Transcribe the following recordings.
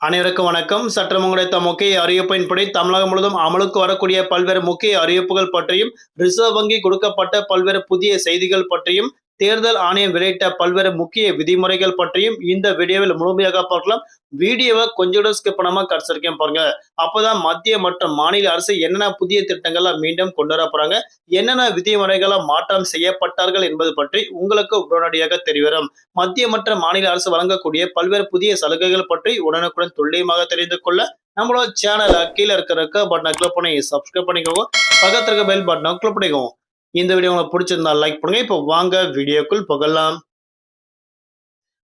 அனைவருக்கும் வணக்கம். சற்றம் கிடைத்த முக்கிய அறிவிப்பின்படி தமிழகம் முழுவதும் அமலுக்கு வரக்கூடிய பல்வேறு முக்கிய அறிவிப்புகள் பற்றியும், ரிசர்வ் வங்கி கொடுக்கப்பட்ட பல்வேறு புதிய செய்திகள் பற்றியும், தேர்தல் ஆணையம் வெளியிட்ட பல்வேறு முக்கிய விதிமுறைகள் பற்றியும் இந்த வீடியோவில் முழுமையாக பார்க்கலாம். வீடியோவை கொஞ்சம் கூட ஸ்கிப் பண்ணாம கடைசி வரைக்கும் பாருங்க. அப்பதான் மத்திய மற்றும் மாநில அரசு என்னென்ன புதிய திட்டங்கள்லாம் மீண்டும் கொண்டு வர போறாங்க, என்னென்ன விதிமுறைகளாம் மாற்றம் செய்யப்பட்டார்கள் என்பது பற்றி உங்களுக்கு உடனடியாக தெரியவரும். மத்திய மற்றும் மாநில அரசு வழங்கக்கூடிய பல்வேறு புதிய சலுகைகள் பற்றி உடனுக்குடன் துல்லியமாக தெரிந்து கொள்ள நம்மளோட சேனலை கீழே இருக்கிற பட்டனை கிளிக் பண்ணி சப்ஸ்கிரைப் பண்ணிக்கோங்க. பக்கத்துல இருக்க பெல் பட்டனை கிளிக் பண்ணிக்கோங்க. இந்த வீடியோ உங்களுக்கு பிடிச்சிருந்தா லைக் பண்ணுங்க. இப்போ வாங்க வீடியோக்குள் புகழலாம்.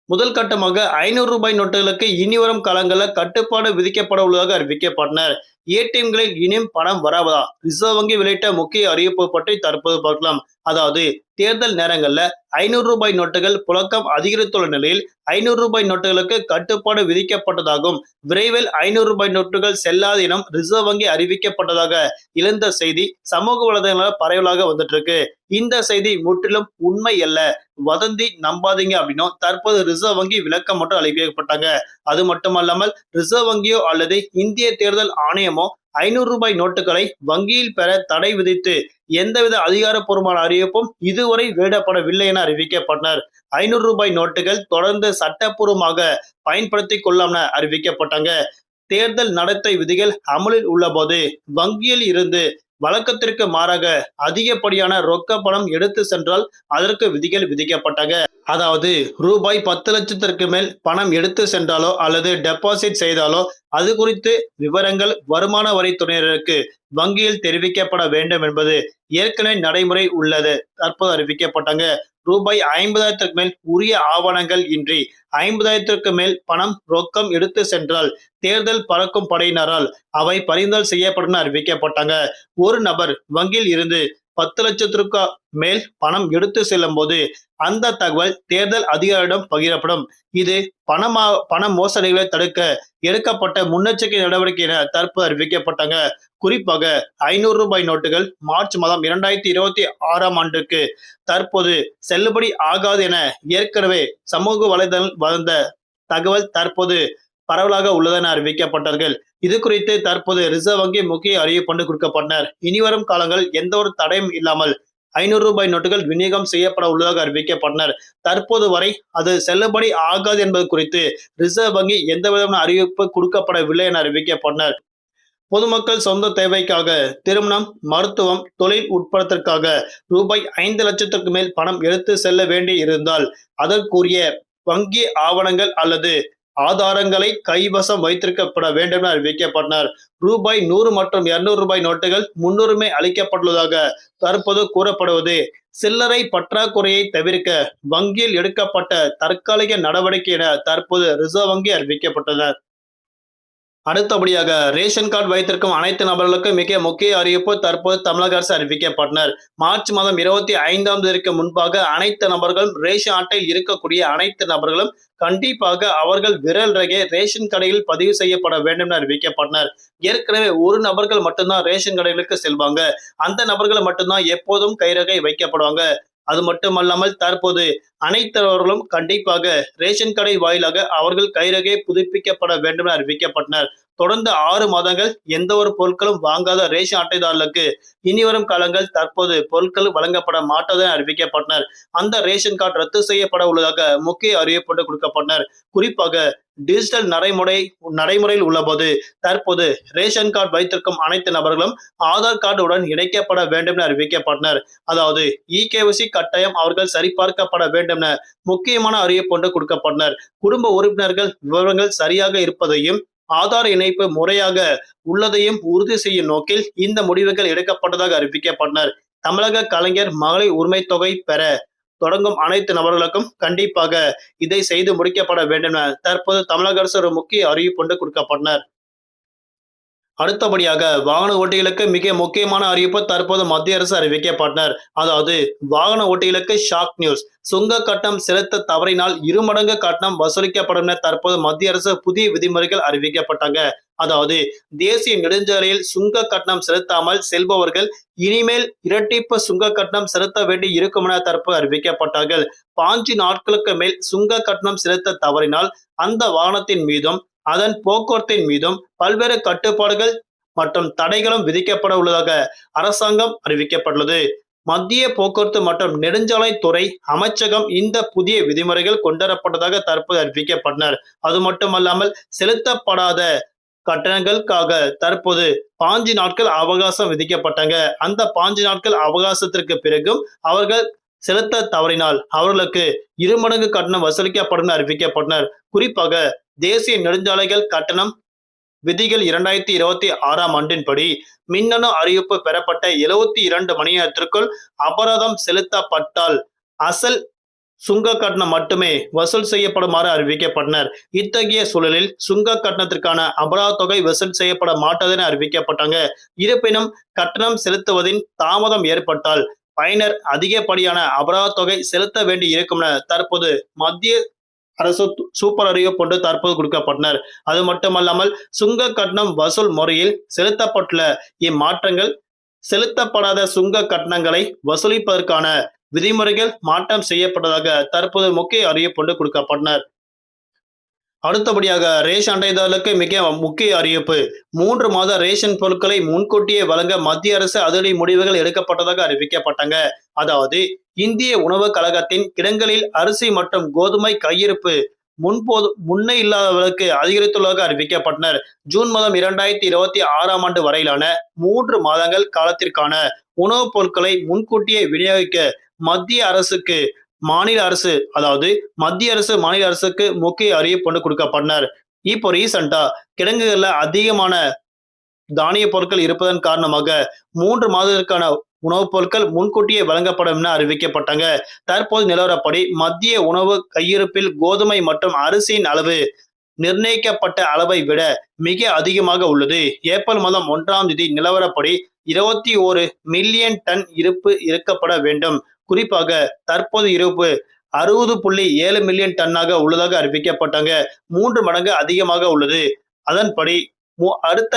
முதல் கட்டமாக 500 ரூபாய் நோட்டுகளுக்கு இனிவரும் காலங்களில் கட்டுப்பாடு விதிக்கப்பட உள்ளதாக அறிவிக்கப்பட்டனர். ஏடிஎம்களில் இனியும் பணம் வராதா? ரிசர்வ் வங்கி வெளியிட்ட முக்கிய அறிவிப்பு பற்றி தற்போது பார்க்கலாம். அதாவது தேர்தல் நேரங்கள்ல 500 ரூபாய் நோட்டுகள் புழக்கம் அதிகரித்துள்ள நிலையில் 500 ரூபாய் நோட்டுகளுக்கு கட்டுப்பாடு விதிக்கப்பட்டதாகவும் விரைவில் 500 ரூபாய் நோட்டுகள் செல்லாது எனும் ரிசர்வ் வங்கி அறிவிக்கப்பட்டதாக இழந்த செய்தி சமூக வலைதளங்களில் பரவலாக வந்துட்டு இருக்கு. இந்த செய்தி முற்றிலும் உண்மை அல்ல, வதந்தி, நம்பாதீங்க அப்படின்னும் தற்போது ரிசர்வ் வங்கி விளக்கம் மட்டும் அளிக்கப்பட்டாங்க. அது மட்டுமல்லாமல் ரிசர்வ் வங்கியோ அல்லது இந்திய தேர்தல் ஆணையமோ 500 ரூபாய் நோட்டுகளை வங்கியில் பெற தடை விதித்து எந்தவித அதிகாரப்பூர்வமான அறிவிப்பும் இதுவரை வெளியிடப்படவில்லை என அறிவிக்கப்பட்டனர். 500 ரூபாய் நோட்டுகள் தொடர்ந்து சட்டப்பூர்வமாக பயன்படுத்திக் கொள்ளலாம் என அறிவிக்கப்பட்டாங்க. தேர்தல் நடத்தை விதிகள் அமலில் உள்ள போது வங்கியில் இருந்து வழக்கத்திற்கு மாறாக அதிகப்படியான ரொக்க பணம் எடுத்து சென்றால் அதற்கு விதிகள் விதிக்கப்பட்டாங்க. அதாவது ரூபாய் 10 லட்சத்திற்கு மேல் பணம் எடுத்து சென்றாலோ அல்லது டெபாசிட் செய்தாலோ அது குறித்து விவரங்கள் வருமான வரித்துறையினருக்கு வங்கியில் தெரிவிக்கப்பட வேண்டும் என்பது ஏற்கனவே நடைமுறை உள்ளது. தற்போது அறிவிக்கப்பட்டாங்க. ரூபாய் 50,000 மேல் உரிய ஆவணங்கள் இன்றி 50,000 மேல் பணம் ரொக்கம் எடுத்து சென்றால் தேர்தல் பறக்கும் படையினரால் அவை பறிமுதல் செய்யப்படும் அறிவிக்கப்பட்டாங்க. ஒரு நபர் வங்கியில் இருந்து 10 லட்சத்திற்கு மேல் பணம் எடுத்து செல்லும் போது அந்த தகவல் தேர்தல் அதிகாரியிடம் பகிரப்படும். இது பண மோசடிகளை தடுக்க எடுக்கப்பட்ட முன்னெச்சரிக்கை நடவடிக்கை என தற்போது அறிவிக்கப்பட்டாங்க. குறிப்பாக 500 ரூபாய் நோட்டுகள் மார்ச் மாதம் 2026ஆம் ஆண்டுக்கு தற்போது செல்லுபடி ஆகாது என ஏற்கனவே சமூக வலைதளம் வந்த தகவல் தற்போது பரவலாக உள்ளதென அறிவிக்கப்பட்டார்கள். இது குறித்து தற்போது ரிசர்வ் வங்கி முக்கிய அறிவிப்பு கொடுக்கப்பட்டனர். இனிவரும் காலங்கள் எந்த ஒரு தடையும் இல்லாமல் 500 ரூபாய் நோட்டுகள் விநியோகம் செய்யப்பட உள்ளதாக அறிவிக்கப்பட்டனர். தற்போது வரை அது செல்லுபடி ஆகாது என்பது குறித்து ரிசர்வ் வங்கி எந்த விதமான அறிவிப்பு கொடுக்கப்படவில்லை என அறிவிக்கப்பட்டனர். பொதுமக்கள் சொந்த தேவைக்காக திருமணம், மருத்துவம், தொழில் உட்படத்திற்காக ரூபாய் 5 லட்சத்திற்கு மேல் பணம் எடுத்து செல்ல வேண்டி இருந்தால் அதற்குரிய வங்கி ஆவணங்கள் அல்லது ஆதாரங்களை கைவசம் வைத்திருக்கப்பட வேண்டும் என அறிவிக்கப்பட்டனர். ரூபாய் 100 மற்றும் 200 ரூபாய் நோட்டுகள் முன்னுரிமை அளிக்கப்பட்டுள்ளதாக தற்போது கூறப்படுவது சில்லறை பற்றாக்குறையை தவிர்க்க வங்கியில் எடுக்கப்பட்ட தற்காலிக நடவடிக்கை என தற்போது ரிசர்வ் வங்கி அறிவிக்கப்பட்டனர். அடுத்தபடியாக ரேஷன் கார்டு வைத்திருக்கும் அனைத்து நபர்களுக்கும் மிக முக்கிய அறிவிப்பு தற்போது தமிழக அரசு அறிவிக்கப்பட்டனர். மார்ச் மாதம் 25ஆம் தேதிக்கு முன்பாக அனைத்து நபர்களும் ரேஷன் அட்டையில் இருக்கக்கூடிய அனைத்து நபர்களும் கண்டிப்பாக அவர்கள் விரல் ரேகை ரேஷன் கடையில் பதிவு செய்யப்பட வேண்டும் என அறிவிக்கப்பட்டனர். ஏற்கனவே ஒரு நபர்கள் மட்டும்தான் ரேஷன் கடைகளுக்கு செல்வாங்க. அந்த நபர்கள் மட்டும்தான் எப்போதும் கைரேகை வைக்கப்படுவாங்க. அது மட்டுமல்லாமல் தற்போது அனைத்தவர்களும் கண்டிப்பாக ரேஷன் கடை வாயிலாக அவர்கள் கைரேகை புதுப்பிக்கப்பட வேண்டும் என அறிவிக்கப்பட்டனர். தொடர்ந்து 6 மாதங்கள் எந்த ஒரு பொருட்களும் வாங்காத ரேஷன் அட்டைதாரர்களுக்கு இனிவரும் காலங்கள் தற்போது பொருட்கள் வழங்கப்பட மாட்டாது என அறிவிக்கப்பட்டனர். அந்த ரேஷன் கார்டு ரத்து செய்யப்பட உள்ளதாக முக்கிய அறிவிப்பு கொடுக்கப்பட்டனர். குறிப்பாக டிஜிட்டல் நடைமுறையில் உள்ளபோது தற்போது ரேஷன் கார்டு வைத்திருக்கும் அனைத்து நபர்களும் ஆதார் கார்டுடன் இணைக்கப்பட வேண்டும் என அறிவிக்கப்பட்டனர். அதாவது இகேஒய்சி கட்டாயம் அவர்கள் சரிபார்க்கப்பட வேண்டும் என முக்கியமான அறிவிப்பு கொடுக்கப்பட்டனர். குடும்ப உறுப்பினர்கள் விவரங்கள் சரியாக இருப்பதையும் ஆதார் இணைப்பு முறையாக உள்ளதையும் உறுதி செய்யும் நோக்கில் இந்த முடிவுகள் எடுக்கப்பட்டதாக அறிவிக்கப்பட்டனர். தமிழக கலைஞர் மகளிர் உரிமை தொகை பெற தொடங்கும் அனைத்து நபர்களுக்கும் கண்டிப்பாக இதை செய்து முடிக்கப்பட வேண்டும் என தற்போது தமிழக அரசு ஒரு முக்கிய அறிவிப்பு கொடுக்கப்பட்டனர். அடுத்தபடியாக வாகன ஓட்டிகளுக்கு மிக முக்கியமான அறிவிப்பு தற்போது மத்திய அரசு அறிவிக்கப்பட்டனர். அதாவது வாகன ஓட்டிகளுக்கு ஷாக் நியூஸ். சுங்க கட்டணம் செலுத்த தவறினால் 2 மடங்கு கட்டணம் வசூலிக்கப்படும் என தற்போது மத்திய அரசு புதிய விதிமுறைகள் அறிவிக்கப்பட்டாங்க. அதாவது தேசிய நெடுஞ்சாலையில் சுங்க கட்டணம் செலுத்தாமல் செல்பவர்கள் இனிமேல் இரட்டிப்பு சுங்க கட்டணம் செலுத்த வேண்டி இருக்கும் என தற்போது அறிவிக்கப்பட்டார்கள். 5 நாட்களுக்கு மேல் சுங்க கட்டணம் செலுத்த தவறினால் அந்த வாகனத்தின் மீதும் அதன் போக்குவரத்தின் மீதும் பல்வேறு கட்டுப்பாடுகள் மற்றும் தடைகளும் விதிக்கப்பட உள்ளதாக அரசாங்கம் அறிவிக்கப்பட்டுள்ளது. மத்திய போக்குவரத்து மற்றும் நெடுஞ்சாலைத்துறை அமைச்சகம் இந்த புதிய விதிமுறைகள் கொண்டுவரப்பட்டதாக தற்போது அறிவிக்கப்பட்டனர். அது மட்டுமல்லாமல் செலுத்தப்படாத கட்டணங்களுக்காக தற்போது 5 நாட்கள் அவகாசம் விதிக்கப்பட்டாங்க. அந்த 5 நாட்கள் அவகாசத்திற்கு பிறகும் அவர்கள் செலுத்த தவறினால் அவர்களுக்கு 2 மடங்கு கட்டணம் வசூலிக்கப்படும் அறிவிக்கப்பட்டனர். குறிப்பாக தேசிய நெடுஞ்சாலைகள் கட்டணம் விதிகள் 2026ஆம் ஆண்டின்படி மின்னணு அறிவிப்பு பெறப்பட்ட 72 மணி நேரத்திற்குள் அபராதம் செலுத்தப்பட்டால் அசல் சுங்க கட்டணம் மட்டுமே வசூல் செய்யப்படுமாறு அறிவிக்கப்பட்டனர். இத்தகைய சூழலில் சுங்க கட்டணத்திற்கான அபராத தொகை வசூல் செய்யப்பட மாட்டாது என அறிவிக்கப்பட்டாங்க. இருப்பினும் கட்டணம் செலுத்துவதின் தாமதம் ஏற்பட்டால் பயனர் அதிகப்படியான அபராத தொகை செலுத்த வேண்டி இருக்கும் என தற்போது மத்திய அரசு சூப்பர் அறிவிப்பு ஒன்று தற்போது கொடுக்கப்பட்டனர். அது மட்டுமல்லாமல் சுங்க கட்டணம் வசூல் முறையில் செலுத்தப்பட்டுள்ள இம்மாற்றங்கள் செலுத்தப்படாத சுங்க கட்டணங்களை வசூலிப்பதற்கான விதிமுறைகள் மாற்றம் செய்யப்பட்டதாக தற்போது முக்கிய அறிவிப்பு ஒன்று கொடுக்கப்பட்டனர். அடுத்தபடியாக ரேஷன் அட்டைதாரர்களுக்கு மிக முக்கிய அறிவிப்பு. 3 மாத ரேஷன் பொருட்களை முன்கூட்டியே வழங்க மத்திய அரசு அதிரடி முடிவுகள் எடுக்கப்பட்டதாக அறிவிக்கப்பட்டாங்க. அதாவது இந்திய உணவு கழகத்தின் கிடங்களில் அரிசி மற்றும் கோதுமை கையிருப்பு முன்னே இல்லாதவர்களுக்கு அதிகரித்துள்ளதாக அறிவிக்கப்பட்டனர். ஜூன் மாதம் 2026ஆம் ஆண்டு வரையிலான 3 மாதங்கள் காலத்திற்கான உணவுப் பொருட்களை முன்கூட்டியே விநியோகிக்க மத்திய அரசுக்கு மாநில அரசு அதாவது மத்திய அரசு மாநில அரசுக்கு முக்கிய அறிவிப்பு ஒன்று கொடுக்கப்பட்டனர். இப்போ ரீசெண்டா கிடங்குகள்ல அதிகமான தானிய பொருட்கள் இருப்பதன் காரணமாக 3 மாதத்திற்கான உணவுப் பொருட்கள் முன்கூட்டியே வழங்கப்படும் என அறிவிக்கப்பட்டாங்க. தற்போது நிலவரப்படி மத்திய உணவு கையிருப்பில் கோதுமை மற்றும் அரிசியின் அளவு நிர்ணயிக்கப்பட்ட அளவை விட மிக அதிகமாக உள்ளது. ஏப்ரல் மாதம் 1ஆம் தேதி நிலவரப்படி 21 மில்லியன் டன் இருப்பு இருக்கப்பட வேண்டும். குறிப்பாக தற்போது இருப்பு 60.7 மில்லியன் டன்னாக உள்ளதாக அறிவிக்கப்பட்டாங்க. 3 மடங்கு அதிகமாக உள்ளது. அதன்படி அடுத்த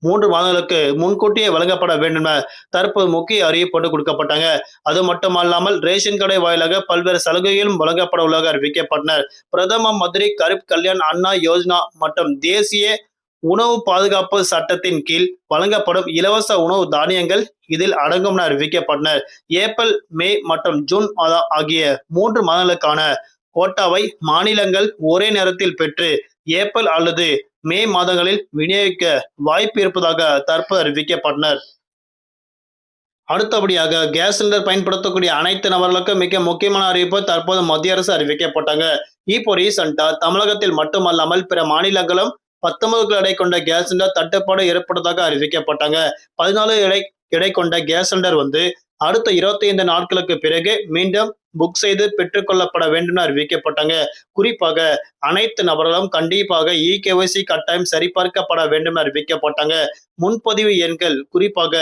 3 மாதங்களுக்கு முன்கூட்டியே வழங்கப்பட வேண்டும் என தற்போது முக்கிய அறிவிப்பு கொடுக்கப்பட்டாங்க. அது மட்டுமல்லாமல் ரேஷன் கடை வாயிலாக பல்வேறு சலுகைகளும் வழங்கப்பட உள்ளதாக அறிவிக்கப்பட்டனர். பிரதம மந்திரி கரீப் கல்யாண் அன்னா யோஜனா மற்றும் தேசிய உணவு பாதுகாப்பு சட்டத்தின் கீழ் வழங்கப்படும் இலவச உணவு தானியங்கள் இதில் அடங்கும் என அறிவிக்கப்பட்டனர். ஏப்ரல், மே மற்றும் ஜூன் ஆகிய 3 மாதங்களுக்கான கோட்டாவை மாநிலங்கள் ஒரே நேரத்தில் பெற்று ஏப்ரல் அல்லது மே மாதங்களில் விநியோகிக்க வாய்ப்பு இருப்பதாக தற்போது அறிவிக்கப்பட்டனர். அடுத்தபடியாக கேஸ் சிலிண்டர் பயன்படுத்தக்கூடிய அனைத்து நபர்களுக்கும் மிக முக்கியமான அறிவிப்பு தற்போது மத்திய அரசு அறிவிக்கப்பட்டாங்க. இப்போ ரீசெண்டா தமிழகத்தில் மட்டுமல்லாமல் பிற மாநிலங்களும் 19 கிலோ எடை கொண்ட கேஸ் சிலிண்டர் தட்டுப்பாடு ஏற்பட்டதாக அறிவிக்கப்பட்டாங்க. 14 எடை கொண்ட கேஸ் சிலிண்டர் அடுத்த 25 நாட்களுக்கு பிறகு மீண்டும் புக் செய்து பெற்றுக்கொள்ளப்பட வேண்டும் என அறிவிக்கப்பட்டாங்க. குறிப்பாக அனைத்து நபர்களும் கண்டிப்பாக EKYC கட்டாயம் சரிபார்க்கப்பட வேண்டும் என அறிவிக்கப்பட்டாங்க. முன்பதிவு எண்கள் குறிப்பாக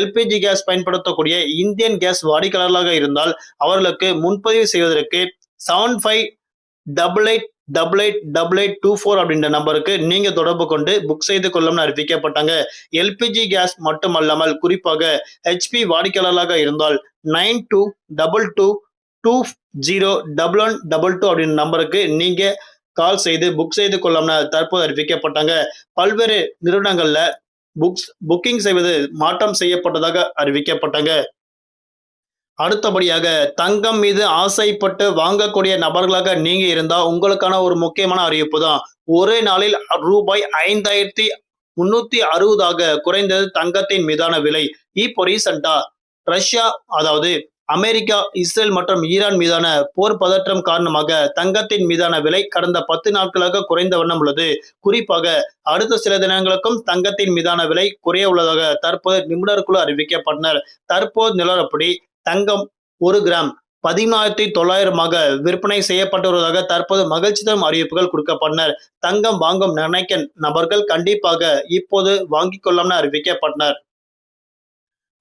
LPG கேஸ் பயன்படுத்தக்கூடிய இந்தியன் கேஸ் வாடிக்கையாளர்களாக இருந்தால் அவர்களுக்கு முன்பதிவு செய்வதற்கு 7588888824 அப்படின்ற நம்பருக்கு நீங்க தொடர்பு கொண்டு புக் செய்து கொள்ளும்னு அறிவிக்கப்பட்டாங்க. LPG கேஸ் மட்டுமல்லாமல் குறிப்பாக HP வாடிக்கையாளர்களாக இருந்தால் 9222201122 அப்படின்ற நம்பருக்கு நீங்க கால் செய்து புக் செய்து கொள்ளும்னு தற்போது அறிவிக்கப்பட்டாங்க. பல்வேறு நிறுவனங்கள்ல புக்கிங் செய்வது மாற்றம் செய்யப்பட்டதாக அறிவிக்கப்பட்டாங்க. அடுத்தபடியாக தங்கம் மீது ஆசைப்பட்டு வாங்கக்கூடிய நபர்களாக நீங்க இருந்தா உங்களுக்கான ஒரு முக்கியமான அறிவிப்பு தான். ஒரே நாளில் ரூபாய் 5360 குறைந்தது தங்கத்தின் மீதான விலை. இப்போ ரீசெண்டா ரஷ்யா அதாவது அமெரிக்கா, இஸ்ரேல் மற்றும் ஈரான் மீதான போர் பதற்றம் காரணமாக தங்கத்தின் மீதான விலை கடந்த 10 நாட்களாக குறைந்த வண்ணம் உள்ளது. குறிப்பாக அடுத்த சில தினங்களுக்கும் தங்கத்தின் மீதான விலை குறைய உள்ளதாக தற்போது நிபுணர் குழு அறிவிக்கப்பட்டனர். தற்போது நிலவரப்படி தங்கம் 1 கிராம் 13,900 விற்பனை செய்யப்பட்டு வருவதாக தற்போது மகிழ்ச்சி தரும் அறிவிப்புகள் கொடுக்கப்பட்டனர். தங்கம் வாங்கும் நிர்ணயிக்க நபர்கள் கண்டிப்பாக இப்போது வாங்கிக் கொள்ளலாம் அறிவிக்கப்பட்டனர்.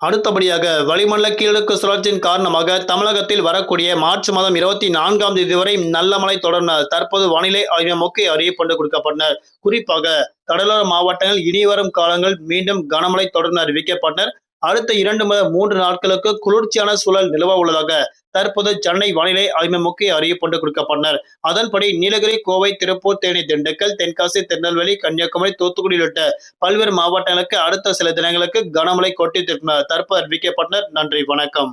அடுத்தபடியாக வளிமண்டல கீழடுக்கு சுழற்சியின் காரணமாக தமிழகத்தில் வரக்கூடிய மார்ச் மாதம் 24ஆம் தேதி வரை நல்ல மழை தொடர்ந்த தற்போது வானிலை ஆய்வு முக்கிய அறிவிப்பு கொடுக்கப்பட்டனர். குறிப்பாக கடலோர மாவட்டங்கள் இனி வரும் காலங்கள் மீண்டும் கனமழை தொடர்ந்து அறிவிக்கப்பட்டனர். அடுத்த 2 முதல் 3 நாட்களுக்கு குளிர்ச்சியான சூழல் நிலவ உள்ளதாக தற்போது சென்னை வானிலை ஆய்வு முக்கிய அறிவிப்பு ஒன்று கொடுக்கப்பட்டனர். அதன்படி நீலகிரி, கோவை, திருப்பூர், தேனி, திண்டுக்கல், தென்காசி, திருநெல்வேலி, கன்னியாகுமரி, தூத்துக்குடி உள்ளிட்ட பல்வேறு மாவட்டங்களுக்கு அடுத்த சில தினங்களுக்கு கனமழை கொட்டித்திருக்கிறார். தற்போது அறிவிக்கப்பட்டனர். நன்றி, வணக்கம்.